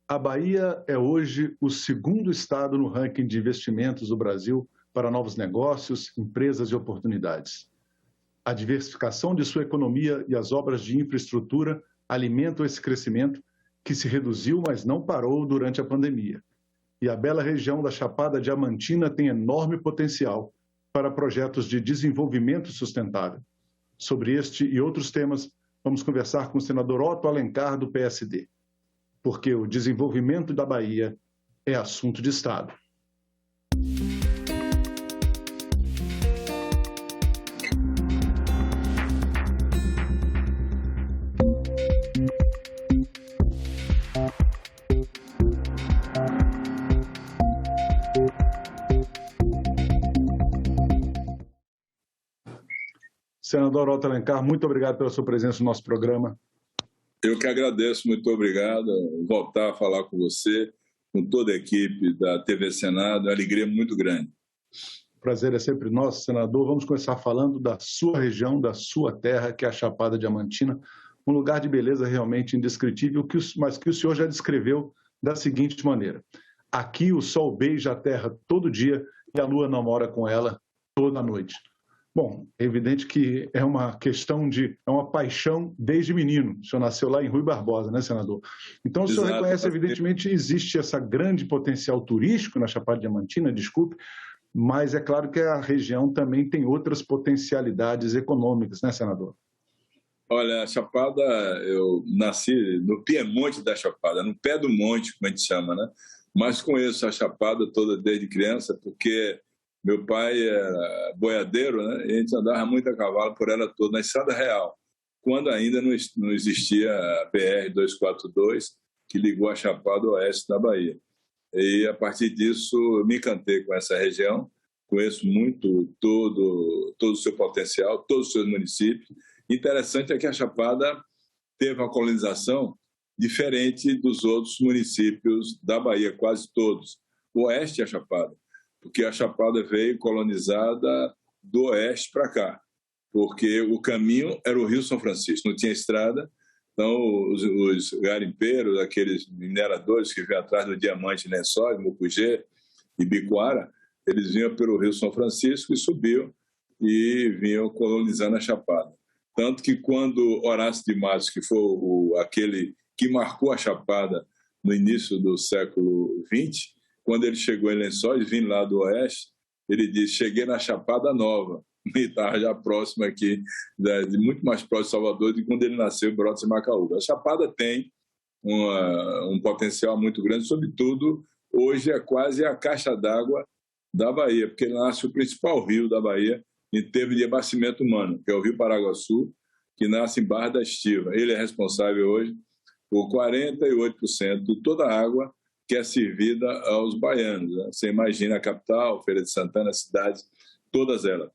A Bahia é hoje o segundo estado no ranking de investimentos do Brasil para novos negócios, empresas e oportunidades. A diversificação de sua economia e as obras de infraestrutura alimentam esse crescimento, que se reduziu, mas não parou durante a pandemia. E a bela região da Chapada Diamantina tem enorme potencial para projetos de desenvolvimento sustentável. Sobre este e outros temas, vamos conversar com o senador Otto Alencar, do PSD. Porque o desenvolvimento da Bahia é assunto de Estado. Senador Otto Alencar, muito obrigado pela sua presença no nosso programa. Eu que agradeço, muito obrigado. Voltar a falar com você, com toda a equipe da TV Senado, é uma alegria muito grande. O prazer é sempre nosso, senador. Vamos começar falando da sua região, da sua terra, que é a Chapada Diamantina, um lugar de beleza realmente indescritível, mas que o senhor já descreveu da seguinte maneira: aqui o sol beija a terra todo dia e a lua namora com ela toda noite. Bom, é evidente que é uma questão é uma paixão desde menino. O senhor nasceu lá em Rui Barbosa, né, senador? Então, o senhor reconhece, evidentemente, existe esse grande potencial turístico na Chapada Diamantina, desculpe, mas é claro que a região também tem outras potencialidades econômicas, né, senador? Olha, a Chapada, eu nasci no Piemonte da Chapada, no pé do monte, como a gente chama, né? Mas conheço a Chapada toda desde criança, porque meu pai era boiadeiro, né? E a gente andava muito a cavalo por ela toda, na Estrada Real, quando ainda não existia a BR-242, que ligou a Chapada ao oeste da Bahia. E, a partir disso, eu me encantei com essa região, conheço muito todo o seu potencial, todos os seus municípios. Interessante é que a Chapada teve uma colonização diferente dos outros municípios da Bahia, quase todos. O oeste é a Chapada, porque a Chapada veio colonizada do oeste para cá, porque o caminho era o Rio São Francisco, não tinha estrada, então os garimpeiros, aqueles mineradores que vinham atrás do diamante, Lençóis, Mucugê e Bicuara, eles vinham pelo Rio São Francisco e subiam e vinham colonizando a Chapada. Tanto que quando Horácio de Matos, que foi aquele que marcou a Chapada no início do século XX, quando ele chegou em Lençóis, vindo lá do oeste, ele disse: cheguei na Chapada Nova, e estava já próximo aqui, muito mais próximo de Salvador do que quando ele nasceu em Brotas e Macaúba. A Chapada tem um potencial muito grande, sobretudo, hoje é quase a caixa d'água da Bahia, porque nasce o principal rio da Bahia em termos de abastecimento humano, que é o Rio Paraguaçu, que nasce em Barra da Estiva. Ele é responsável hoje por 48% de toda a água que é servida aos baianos, né? Você imagina a capital, Feira de Santana, as cidades, todas elas.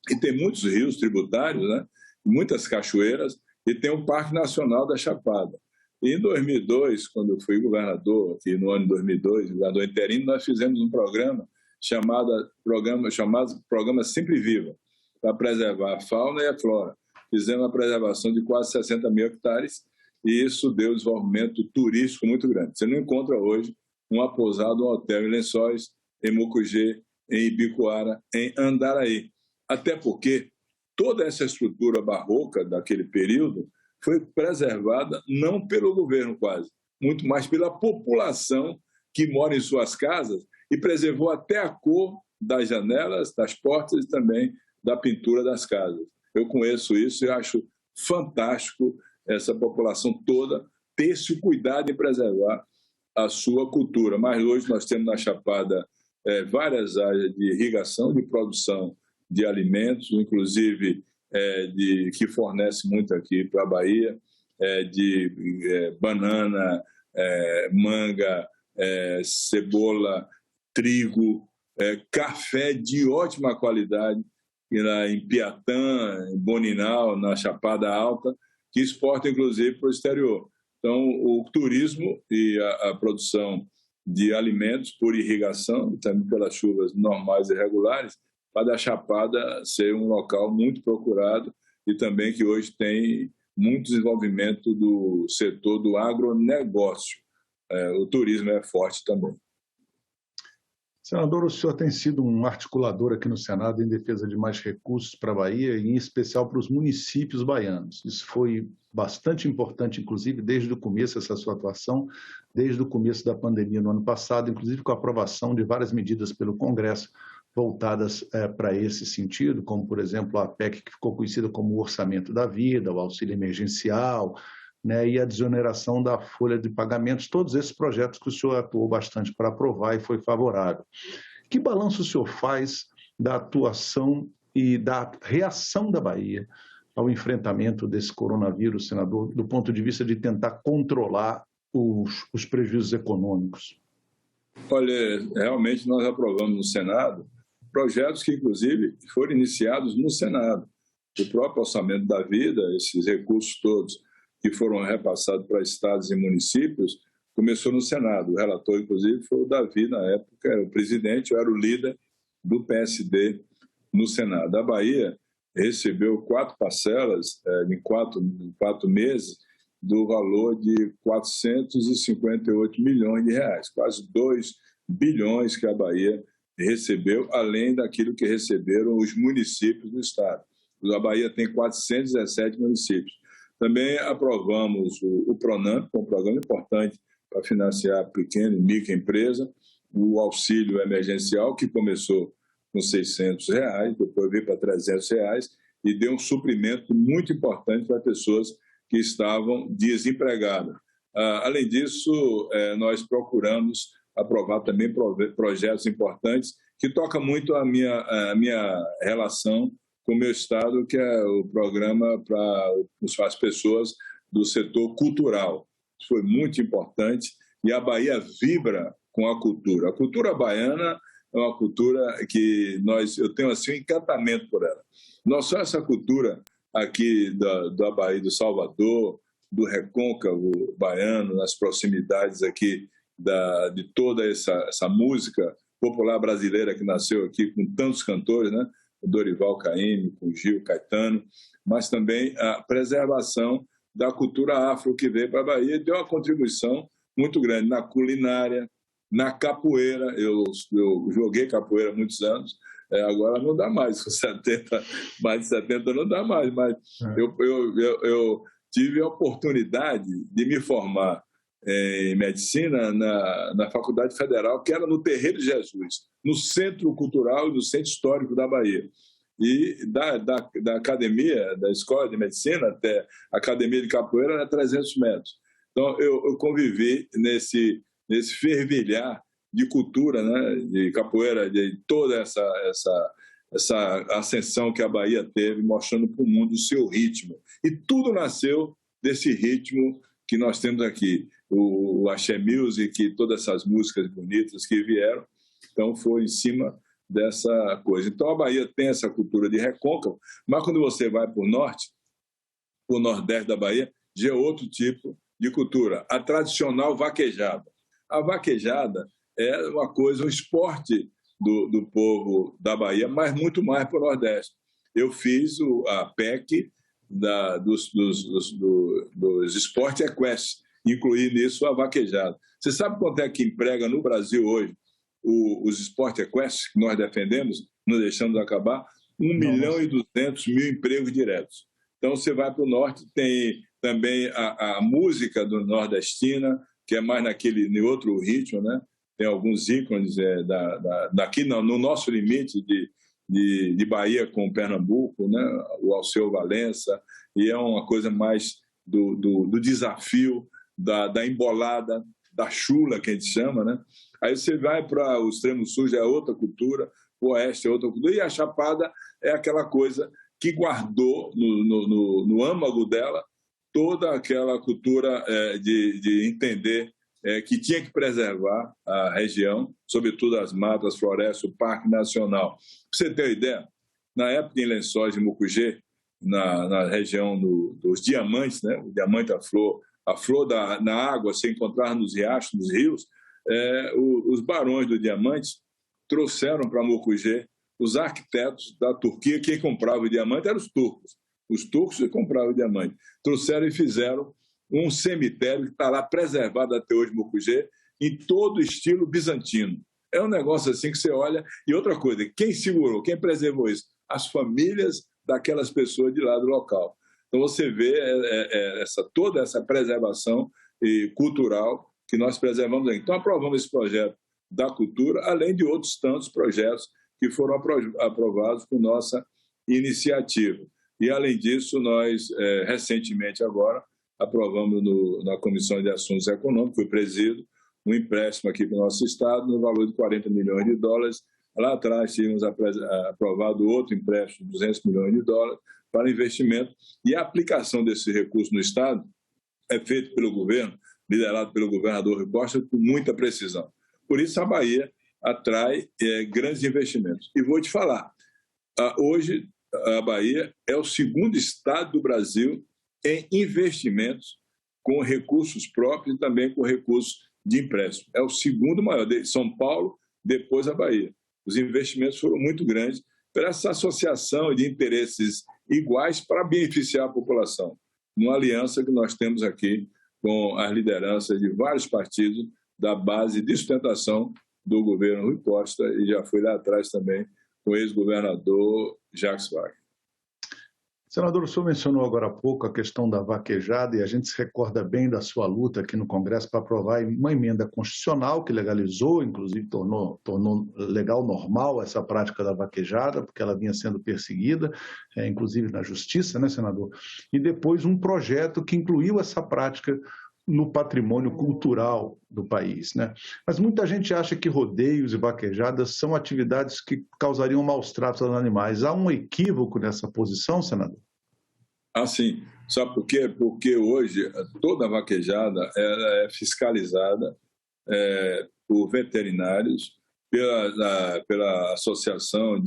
E tem muitos rios tributários, né? Muitas cachoeiras, e tem o Parque Nacional da Chapada. E em 2002, quando eu fui governador, aqui no ano de 2002, governador interino, nós fizemos um programa chamado Programa Sempre Viva, para preservar a fauna e a flora. Fizemos a preservação de quase 60 mil hectares, e isso deu desenvolvimento turístico muito grande. Você não encontra hoje uma pousada, um hotel em Lençóis, em Mucugê, em Ibicoara, em Andaraí. Até porque toda essa estrutura barroca daquele período foi preservada não pelo governo quase, muito mais pela população que mora em suas casas e preservou até a cor das janelas, das portas e também da pintura das casas. Eu conheço isso e acho fantástico essa população toda ter esse cuidado em preservar a sua cultura. Mas hoje nós temos na Chapada várias áreas de irrigação, de produção de alimentos, inclusive que fornece muito aqui para a Bahia, de banana, manga, cebola, trigo, café de ótima qualidade, em Piatã, em Boninal, na Chapada Alta, que exporta, inclusive, para o exterior. Então, o turismo e a produção de alimentos por irrigação, também pelas chuvas normais e regulares, faz a Chapada ser um local muito procurado e também que hoje tem muito desenvolvimento do setor do agronegócio. o turismo é forte também. Senador, o senhor tem sido um articulador aqui no Senado em defesa de mais recursos para a Bahia, e em especial para os municípios baianos. Isso foi bastante importante, inclusive, desde o começo, essa sua atuação, desde o começo da pandemia no ano passado, inclusive com a aprovação de várias medidas pelo Congresso voltadas para esse sentido, como, por exemplo, a PEC, que ficou conhecida como o Orçamento da Vida, o auxílio emergencial, né, e a desoneração da folha de pagamentos, todos esses projetos que o senhor atuou bastante para aprovar e foi favorável. Que balanço o senhor faz da atuação e da reação da Bahia ao enfrentamento desse coronavírus, senador, do ponto de vista de tentar controlar os prejuízos econômicos? Olha, realmente nós aprovamos no Senado projetos que, inclusive, foram iniciados no Senado. O próprio Orçamento da Vida, esses recursos todos que foram repassados para estados e municípios, começou no Senado. O relator, inclusive, foi o Davi, na época, era o presidente, eu era o líder do PSD no Senado. A Bahia recebeu 4 parcelas em 4 meses do valor de 458 milhões de reais, quase 2 bilhões que a Bahia recebeu, além daquilo que receberam os municípios do estado. A Bahia tem 417 municípios. Também aprovamos o PRONAMP, que é um programa importante para financiar pequena e microempresa, o auxílio emergencial, que começou com R$600, depois veio para R$300, e deu um suprimento muito importante para pessoas que estavam desempregadas. Além disso, nós procuramos aprovar também projetos importantes que tocam muito a minha relação com o meu estado, que é o programa para as pessoas do setor cultural. Isso foi muito importante e a Bahia vibra com a cultura. A cultura baiana é uma cultura que eu tenho assim, um encantamento por ela. Não só essa cultura aqui da Bahia, do Salvador, do recôncavo baiano, nas proximidades aqui de toda essa música popular brasileira que nasceu aqui com tantos cantores, né? O Dorival Caymmi, com Gil Caetano, mas também a preservação da cultura afro que veio para a Bahia e deu uma contribuição muito grande na culinária, na capoeira. Eu joguei capoeira há muitos anos, agora não dá mais, com 70, mais de 70 não dá mais, mas eu tive a oportunidade de me formar em medicina na Faculdade Federal, que era no Terreiro de Jesus, no Centro Cultural e no Centro Histórico da Bahia. E da academia, da Escola de Medicina até a Academia de Capoeira era 300 metros. Então, eu convivi nesse fervilhar de cultura, né, de capoeira, de toda essa ascensão que a Bahia teve, mostrando para o mundo o seu ritmo. E tudo nasceu desse ritmo que nós temos aqui. O Axé Music e todas essas músicas bonitas que vieram, então foi em cima dessa coisa. Então a Bahia tem essa cultura de recôncavo, mas quando você vai para o norte, para o nordeste da Bahia, já é outro tipo de cultura, a tradicional vaquejada. A vaquejada é uma coisa, um esporte do povo da Bahia, mas muito mais para o nordeste. Eu fiz a PEC dos esportes equestres, incluir nisso a vaquejada. Você sabe quanto é que emprega no Brasil hoje os esportes equestres que nós defendemos, não deixamos acabar? 1.200.000 empregos diretos. Então, você vai para o norte, tem também a música do nordestina, que é mais no outro ritmo, né? Tem alguns ícones daqui no nosso limite de Bahia com Pernambuco, né? O Alceu Valença, e é uma coisa mais do desafio, da embolada, da chula, que a gente chama, né? Aí você vai para o extremo sul, já é outra cultura, o oeste é outra cultura, e a Chapada é aquela coisa que guardou no âmago dela toda aquela cultura de entender que tinha que preservar a região, sobretudo as matas, florestas, o Parque Nacional. Pra você ter uma ideia, na época em Lençóis de Mucugê, na região dos diamantes, né? O diamante, a flor na água, se encontrar nos riachos, nos rios, os barões do diamante trouxeram para Mucugê os arquitetos da Turquia. Quem comprava o diamante eram os turcos. Os turcos que compravam o diamante. Trouxeram e fizeram um cemitério que está lá preservado até hoje, Mucugê, em todo estilo bizantino. É um negócio assim que você olha. E outra coisa, quem segurou, quem preservou isso? As famílias daquelas pessoas de lá do local. Então você vê toda essa preservação cultural que nós preservamos aí. Então aprovamos esse projeto da cultura, além de outros tantos projetos que foram aprovados por nossa iniciativa. E, além disso, nós, recentemente agora, aprovamos na Comissão de Assuntos Econômicos, foi presidido, um empréstimo aqui para o nosso Estado no valor de 40 milhões de dólares. Lá atrás tínhamos aprovado outro empréstimo de 200 milhões de dólares para investimento, e a aplicação desse recurso no Estado é feita pelo governo, liderado pelo governador Rui Costa, com muita precisão. Por isso a Bahia atrai grandes investimentos. E vou te falar, hoje a Bahia é o segundo estado do Brasil em investimentos com recursos próprios e também com recursos de empréstimo. É o segundo maior, São Paulo, depois a Bahia. Os investimentos foram muito grandes para essa associação de interesses iguais para beneficiar a população. Uma aliança que nós temos aqui com as lideranças de vários partidos da base de sustentação do governo Rui Costa, e já fui lá atrás também com o ex-governador Jacques Wagner. Senador, o senhor mencionou agora há pouco a questão da vaquejada, e a gente se recorda bem da sua luta aqui no Congresso para aprovar uma emenda constitucional que legalizou, inclusive tornou legal, normal essa prática da vaquejada, porque ela vinha sendo perseguida, inclusive na Justiça, né, senador? E depois um projeto que incluiu essa prática no patrimônio cultural do país, né? Mas muita gente acha que rodeios e vaquejadas são atividades que causariam maus tratos aos animais. Há um equívoco nessa posição, senador? Sim. Sabe por quê? Porque hoje toda a vaquejada ela é fiscalizada por veterinários, pela Associação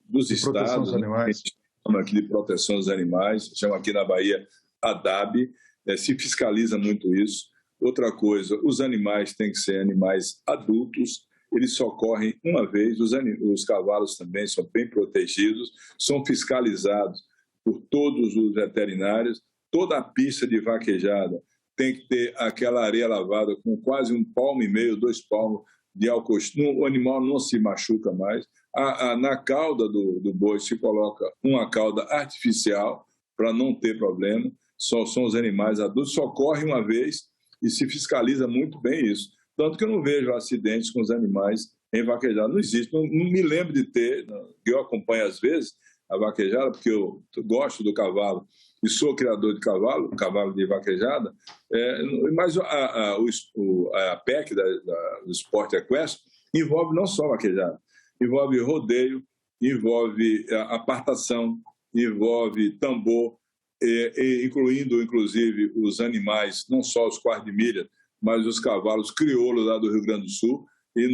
dos Estados, aqui de proteção dos animais, chama aqui na Bahia ADAB. Se fiscaliza muito isso. Outra coisa, os animais têm que ser animais adultos, eles só correm uma vez, os cavalos também são bem protegidos, são fiscalizados por todos os veterinários. Toda a pista de vaquejada tem que ter aquela areia lavada com quase 1,5 palmo, 2 palmos de álcool. O animal não se machuca mais. Na cauda do boi se coloca uma cauda artificial para não ter problema. São os animais adultos, só corre uma vez e se fiscaliza muito bem isso. Tanto que eu não vejo acidentes com os animais em vaquejada. Não existe, não me lembro de ter, eu acompanho às vezes a vaquejada, porque eu gosto do cavalo e sou criador de cavalo de vaquejada, mas a PEC do esporte equestre envolve não só vaquejada, envolve rodeio, envolve apartação, envolve tambor, incluindo, inclusive, os animais, não só os quartos de milha, mas os cavalos crioulos lá do Rio Grande do Sul. E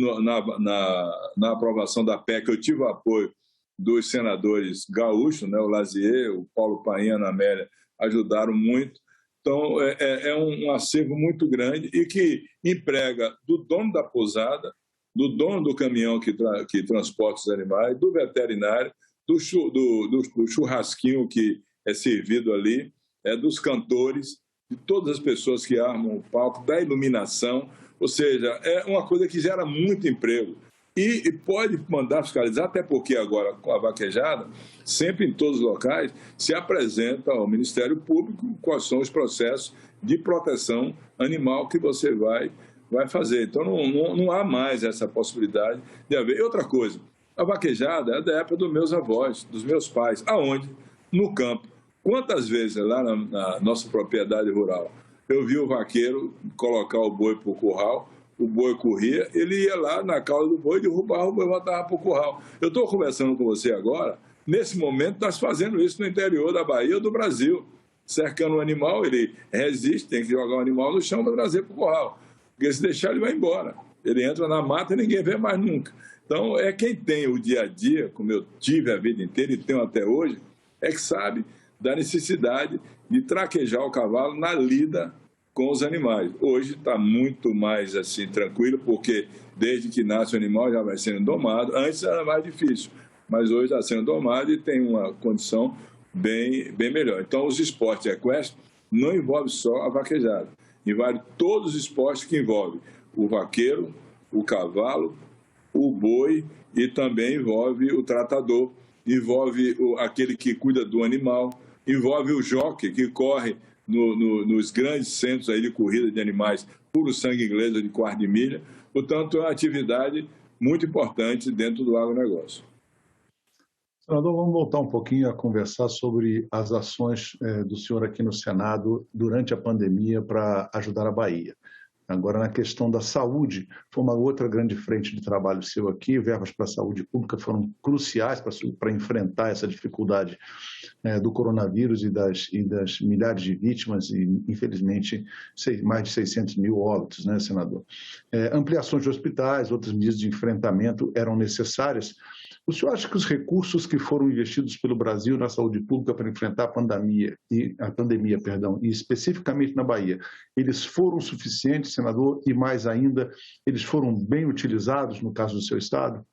na aprovação da PEC, eu tive o apoio dos senadores gaúchos, né, o Lazier, o Paulo Paim, a Ana Amélia, ajudaram muito. Então, é um acervo muito grande e que emprega do dono da pousada, do dono do caminhão que transporta os animais, do veterinário, do churrasquinho que é servido ali, dos cantores, de todas as pessoas que armam o palco, da iluminação, ou seja, é uma coisa que gera muito emprego. E pode mandar fiscalizar, até porque agora, com a vaquejada, sempre em todos os locais, se apresenta ao Ministério Público quais são os processos de proteção animal que você vai fazer. Então, não há mais essa possibilidade de haver. E outra coisa, a vaquejada é da época dos meus avós, dos meus pais. Aonde? No campo. Quantas vezes lá na nossa propriedade rural eu vi o vaqueiro colocar o boi para o curral, o boi corria, ele ia lá na cauda do boi, derrubava o boi e voltava para o curral. Eu estou conversando com você agora, nesse momento nós fazendo isso no interior da Bahia ou do Brasil, cercando o animal, ele resiste, tem que jogar o animal no chão para trazer para o curral, porque se deixar ele vai embora, ele entra na mata e ninguém vê mais nunca. Então, quem tem o dia a dia, como eu tive a vida inteira e tenho até hoje, que sabe da necessidade de traquejar o cavalo na lida com os animais. Hoje está muito mais assim tranquilo, porque desde que nasce o animal já vai sendo domado. Antes era mais difícil, mas hoje está sendo domado e tem uma condição bem melhor. Então, os esportes equestres não envolve só a vaquejada, envolve todos os esportes que envolvem o vaqueiro, o cavalo, o boi e também envolve o tratador, envolve aquele que cuida do animal, envolve o jockey que corre nos grandes centros aí de corrida de animais puro sangue inglês ou de quarto de milha. Portanto, é uma atividade muito importante dentro do agronegócio. Senador, vamos voltar um pouquinho a conversar sobre as ações do senhor aqui no Senado durante a pandemia para ajudar a Bahia. Agora, na questão da saúde, foi uma outra grande frente de trabalho seu aqui. Verbas para a saúde pública foram cruciais para enfrentar essa dificuldade do coronavírus e das milhares de vítimas e, infelizmente, mais de 600 mil óbitos, né, senador? Ampliações de hospitais, outras medidas de enfrentamento eram necessárias. O senhor acha que os recursos que foram investidos pelo Brasil na saúde pública para enfrentar a pandemia, e especificamente na Bahia, eles foram suficientes, senador, e mais ainda, eles foram bem utilizados no caso do seu estado?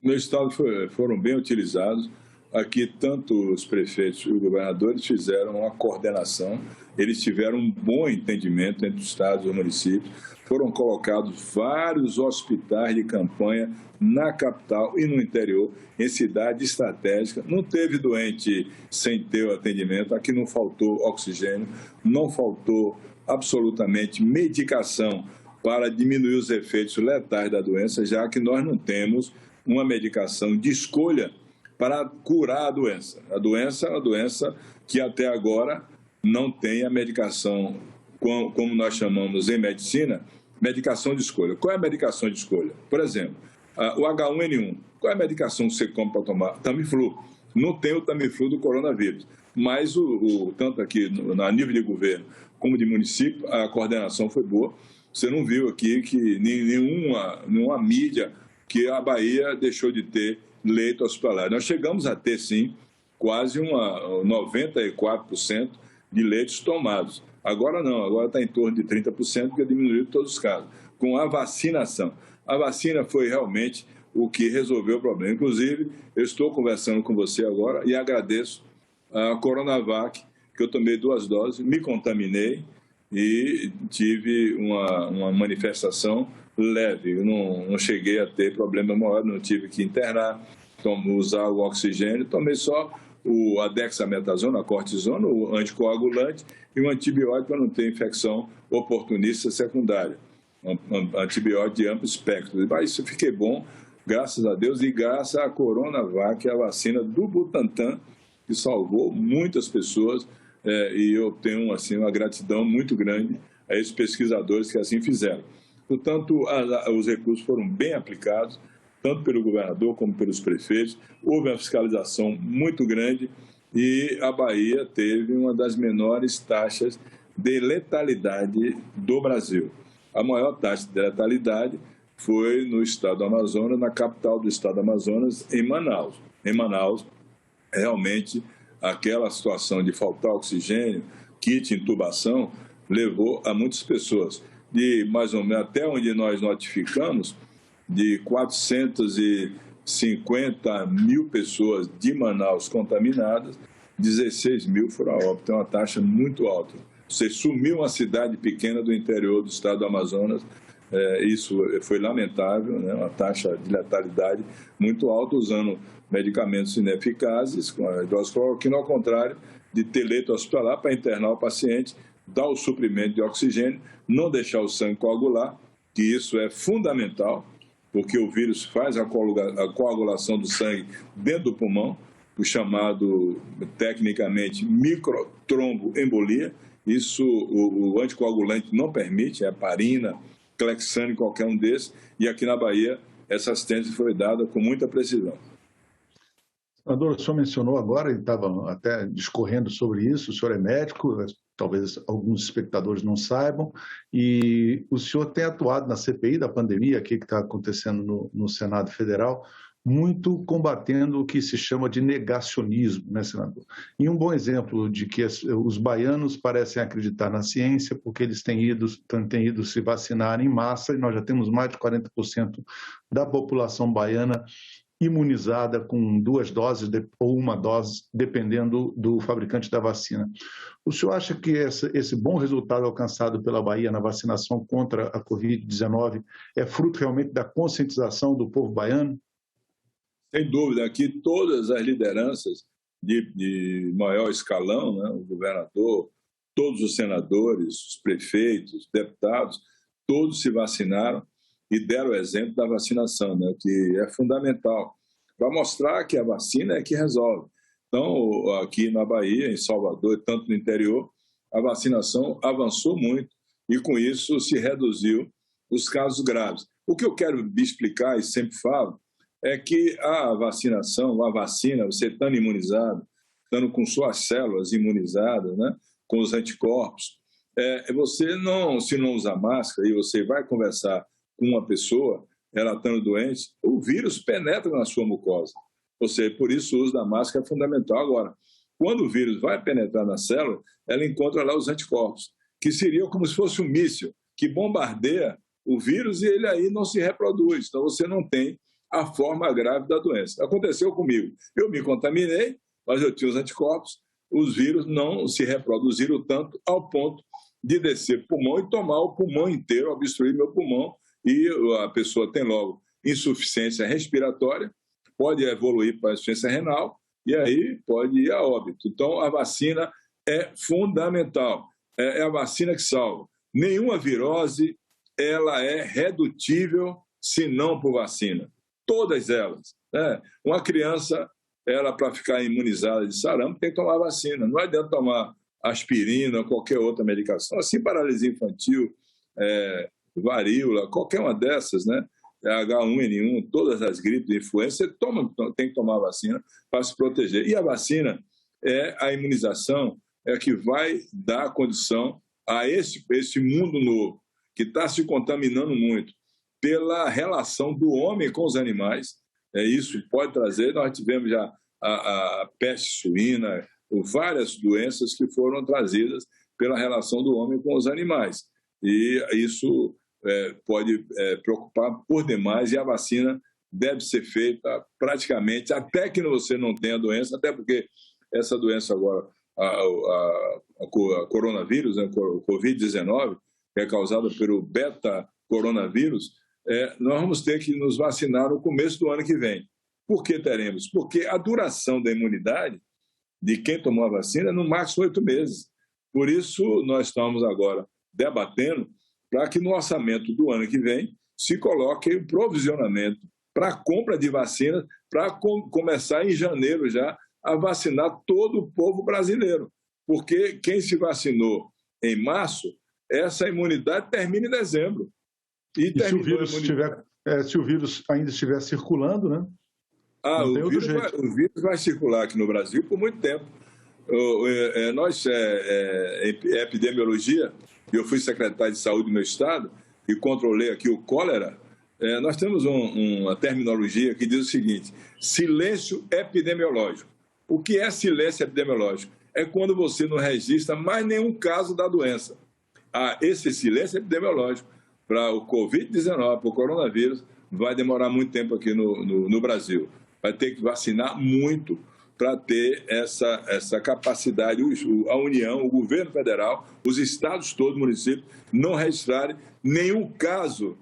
No estado foram bem utilizados. Aqui, tanto os prefeitos e os governadores fizeram uma coordenação, eles tiveram um bom entendimento entre os estados e os municípios, foram colocados vários hospitais de campanha na capital e no interior, em cidades estratégicas. Não teve doente sem ter o atendimento, aqui não faltou oxigênio, não faltou absolutamente medicação para diminuir os efeitos letais da doença, já que nós não temos uma medicação de escolha para curar a doença. A doença é uma doença que até agora não tem a medicação, como nós chamamos em medicina, medicação de escolha. Qual é a medicação de escolha? Por exemplo, o H1N1. Qual é a medicação que você compra para tomar? Tamiflu. Não tem o Tamiflu do coronavírus. Mas, tanto aqui a nível de governo como de município, a coordenação foi boa. Você não viu aqui que nenhuma mídia que a Bahia deixou de ter leito hospitalar. Nós chegamos a ter, sim, quase 94% de leitos tomados. Agora não, agora está em torno de 30%, porque diminuiu todos os casos. Com a vacinação. A vacina foi realmente o que resolveu o problema. Inclusive, eu estou conversando com você agora e agradeço a Coronavac, que eu tomei 2 doses, me contaminei e tive uma manifestação leve. Eu não cheguei a ter problema maior, não tive que internar, usar o oxigênio, tomei só a dexametasona, a cortisona, o anticoagulante e um antibiótico para não ter infecção oportunista secundária, um antibiótico de amplo espectro. Mas isso fiquei bom, graças a Deus, e graças à Coronavac, a vacina do Butantan, que salvou muitas pessoas, e eu tenho assim, uma gratidão muito grande a esses pesquisadores que assim fizeram. Portanto, os recursos foram bem aplicados, tanto pelo governador como pelos prefeitos. Houve uma fiscalização muito grande e a Bahia teve uma das menores taxas de letalidade do Brasil. A maior taxa de letalidade foi no estado do Amazonas, na capital do estado do Amazonas, em Manaus. Em Manaus, realmente, aquela situação de faltar oxigênio, kit, intubação, levou a muitas pessoas. De mais ou menos, até onde nós notificamos, de 450 mil pessoas de Manaus contaminadas, 16 mil foram a óbito. É uma taxa muito alta. Você sumiu uma cidade pequena do interior do estado do Amazonas, isso foi lamentável, né? Uma taxa de letalidade muito alta, usando medicamentos ineficazes, com a hidroxicloroquina, ao contrário de ter leito hospitalar para internar o paciente, dar o suprimento de oxigênio, não deixar o sangue coagular, que isso é fundamental, porque o vírus faz a coagulação do sangue dentro do pulmão, o chamado, tecnicamente, microtromboembolia. Isso o anticoagulante não permite, é heparina, clexane, qualquer um desses, e aqui na Bahia essa assistência foi dada com muita precisão. Senador, o senhor mencionou agora, ele estava até discorrendo sobre isso, o senhor é médico, talvez alguns espectadores não saibam, e o senhor tem atuado na CPI da pandemia, aqui que está acontecendo no Senado Federal, muito combatendo o que se chama de negacionismo, né, senador? E um bom exemplo de que os baianos parecem acreditar na ciência porque eles têm ido se vacinar em massa, e nós já temos mais de 40% da população baiana imunizada com 2 doses ou 1 dose, dependendo do fabricante da vacina. O senhor acha que esse bom resultado alcançado pela Bahia na vacinação contra a Covid-19 é fruto realmente da conscientização do povo baiano? Sem dúvida, aqui todas as lideranças de maior escalão, né, o governador, todos os senadores, os prefeitos, os deputados, todos se vacinaram e deram o exemplo da vacinação, né, que é fundamental, para mostrar que a vacina é que resolve. Então, aqui na Bahia, em Salvador, tanto no interior, a vacinação avançou muito e, com isso, se reduziu os casos graves. O que eu quero explicar, e sempre falo, é que a vacinação, a vacina, você estando imunizado, estando com suas células imunizadas, né, com os anticorpos, você não, se não usar máscara e você vai conversar com uma pessoa, ela estando doente, o vírus penetra na sua mucosa. Ou seja, por isso o uso da máscara é fundamental. Agora, quando o vírus vai penetrar na célula, ela encontra lá os anticorpos, que seriam como se fosse um míssil, que bombardeia o vírus e ele aí não se reproduz. Então, você não tem a forma grave da doença. Aconteceu comigo. Eu me contaminei, mas eu tinha os anticorpos, os vírus não se reproduziram tanto ao ponto de descer pulmão e tomar o pulmão inteiro, obstruir meu pulmão, e a pessoa tem logo insuficiência respiratória, pode evoluir para a insuficiência renal e aí pode ir a óbito. Então, a vacina é fundamental, é a vacina que salva. Nenhuma virose ela é redutível se não por vacina. Todas elas. Né? Uma criança, ela para ficar imunizada de sarampo, tem que tomar vacina. Não adianta tomar aspirina ou qualquer outra medicação. Assim, paralisia infantil, varíola, qualquer uma dessas, né? H1N1, todas as gripes, influenza, você tem que tomar vacina para se proteger. E a vacina a imunização que vai dar condição a esse mundo novo, que está se contaminando muito pela relação do homem com os animais. Isso pode trazer, nós tivemos já a peste suína, várias doenças que foram trazidas pela relação do homem com os animais. E isso pode preocupar por demais, e a vacina deve ser feita praticamente até que você não tenha doença, até porque essa doença agora, a coronavírus, né, o Covid-19, que é causada pelo beta-coronavírus, nós vamos ter que nos vacinar no começo do ano que vem. Por que teremos? Porque a duração da imunidade de quem tomou a vacina é no máximo 8 meses. Por isso, nós estamos agora debatendo para que no orçamento do ano que vem se coloque o provisionamento para a compra de vacinas, para começar em janeiro já a vacinar todo o povo brasileiro. Porque quem se vacinou em março, essa imunidade termina em dezembro. E se o vírus ainda estiver circulando, né? O vírus vai circular aqui no Brasil por muito tempo. Nós, epidemiologia, eu fui secretário de saúde do meu estado e controlei aqui o cólera, nós temos uma terminologia que diz o seguinte: silêncio epidemiológico. O que é silêncio epidemiológico? É quando você não registra mais nenhum caso da doença. Esse silêncio epidemiológico para o Covid-19, para o coronavírus, vai demorar muito tempo aqui no Brasil. Vai ter que vacinar muito para ter essa capacidade, a União, o governo federal, os estados todos, municípios, não registrarem nenhum caso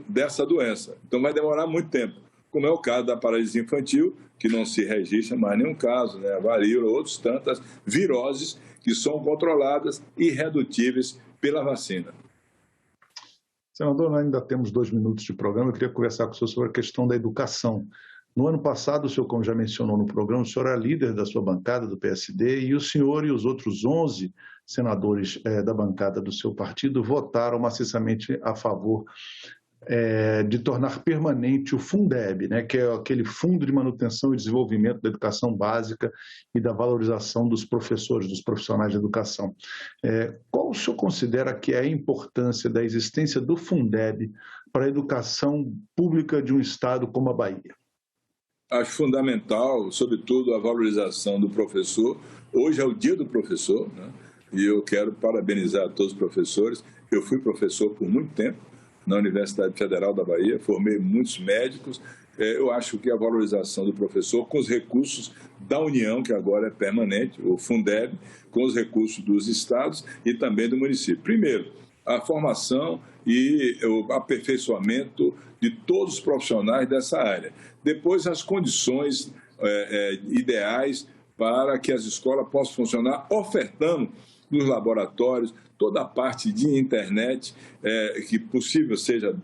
dessa doença. Então vai demorar muito tempo, como é o caso da paralisia infantil, que não se registra mais nenhum caso, né? A varíola, outras tantas viroses que são controladas e irredutíveis pela vacina. Senador, nós ainda temos 2 minutos de programa. Eu queria conversar com o senhor sobre a questão da educação. No ano passado, o senhor, como já mencionou no programa, o senhor era líder da sua bancada do PSD e o senhor e os outros 11 senadores da bancada do seu partido votaram maciçamente a favor de tornar permanente o Fundeb, né, que é aquele Fundo de Manutenção e Desenvolvimento da Educação Básica e da valorização dos professores, dos profissionais de educação. Qual o senhor considera que é a importância da existência do Fundeb para a educação pública de um estado como a Bahia? Acho fundamental, sobretudo, a valorização do professor. Hoje é o dia do professor, né? E eu quero parabenizar todos os professores. Eu fui professor por muito tempo na Universidade Federal da Bahia, formei muitos médicos eu acho que a valorização do professor com os recursos da União, que agora é permanente, o Fundeb, com os recursos dos estados e também do município. Primeiro, a formação e o aperfeiçoamento de todos os profissionais dessa área. Depois, as condições ideais para que as escolas possam funcionar, ofertando nos laboratórios toda a parte de internet que possível seja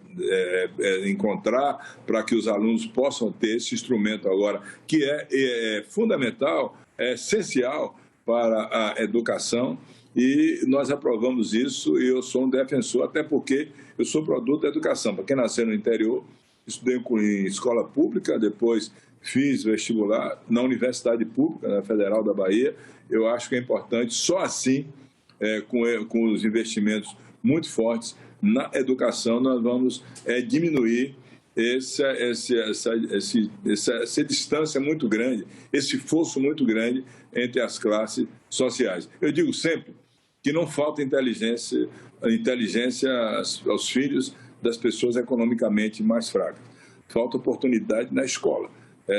encontrar para que os alunos possam ter esse instrumento agora, que é fundamental, é essencial para a educação, e nós aprovamos isso, e eu sou um defensor, até porque eu sou produto da educação. Para quem nasceu no interior, estudei em escola pública, depois fiz vestibular na Universidade Pública, na Federal da Bahia. Eu acho que é importante, só assim, com os investimentos muito fortes na educação, nós vamos diminuir essa distância muito grande, esse fosso muito grande entre as classes sociais. Eu digo sempre que não falta inteligência aos filhos das pessoas economicamente mais fracas. Falta oportunidade na escola.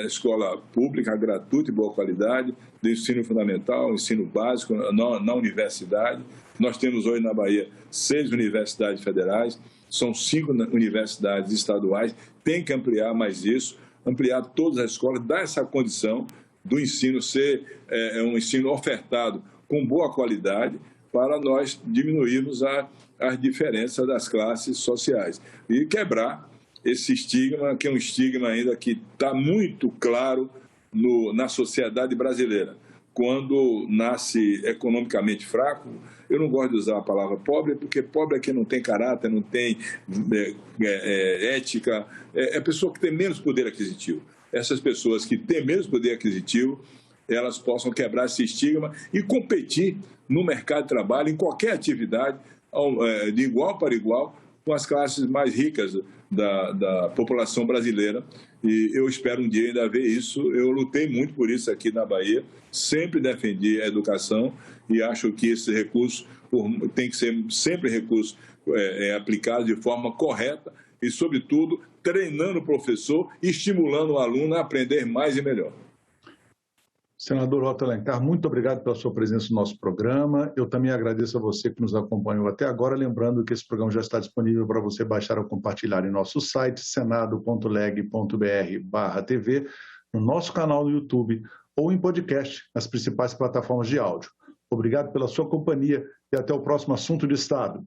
Escola pública, gratuita e boa qualidade, do ensino fundamental, ensino básico, na universidade. Nós temos hoje na Bahia 6 universidades federais, são 5 universidades estaduais, tem que ampliar mais isso, ampliar todas as escolas, dar essa condição do ensino ser um ensino ofertado com boa qualidade, para nós diminuirmos as diferenças das classes sociais e quebrar esse estigma, que é um estigma ainda que está muito claro na sociedade brasileira. Quando nasce economicamente fraco, eu não gosto de usar a palavra pobre, porque pobre é quem não tem caráter, não tem ética, é pessoa que tem menos poder aquisitivo. Essas pessoas que têm menos poder aquisitivo, elas possam quebrar esse estigma e competir no mercado de trabalho, em qualquer atividade, de igual para igual, com as classes mais ricas da população brasileira. E eu espero um dia ainda ver isso. Eu lutei muito por isso aqui na Bahia, sempre defendi a educação e acho que esse recurso tem que ser sempre recurso aplicado de forma correta e, sobretudo, treinando o professor e estimulando o aluno a aprender mais e melhor. Senador Otto Alencar, muito obrigado pela sua presença no nosso programa. Eu também agradeço a você que nos acompanhou até agora, lembrando que esse programa já está disponível para você baixar ou compartilhar em nosso site, senado.leg.br/TV, no nosso canal no YouTube ou em podcast nas principais plataformas de áudio. Obrigado pela sua companhia e até o próximo Assunto de Estado.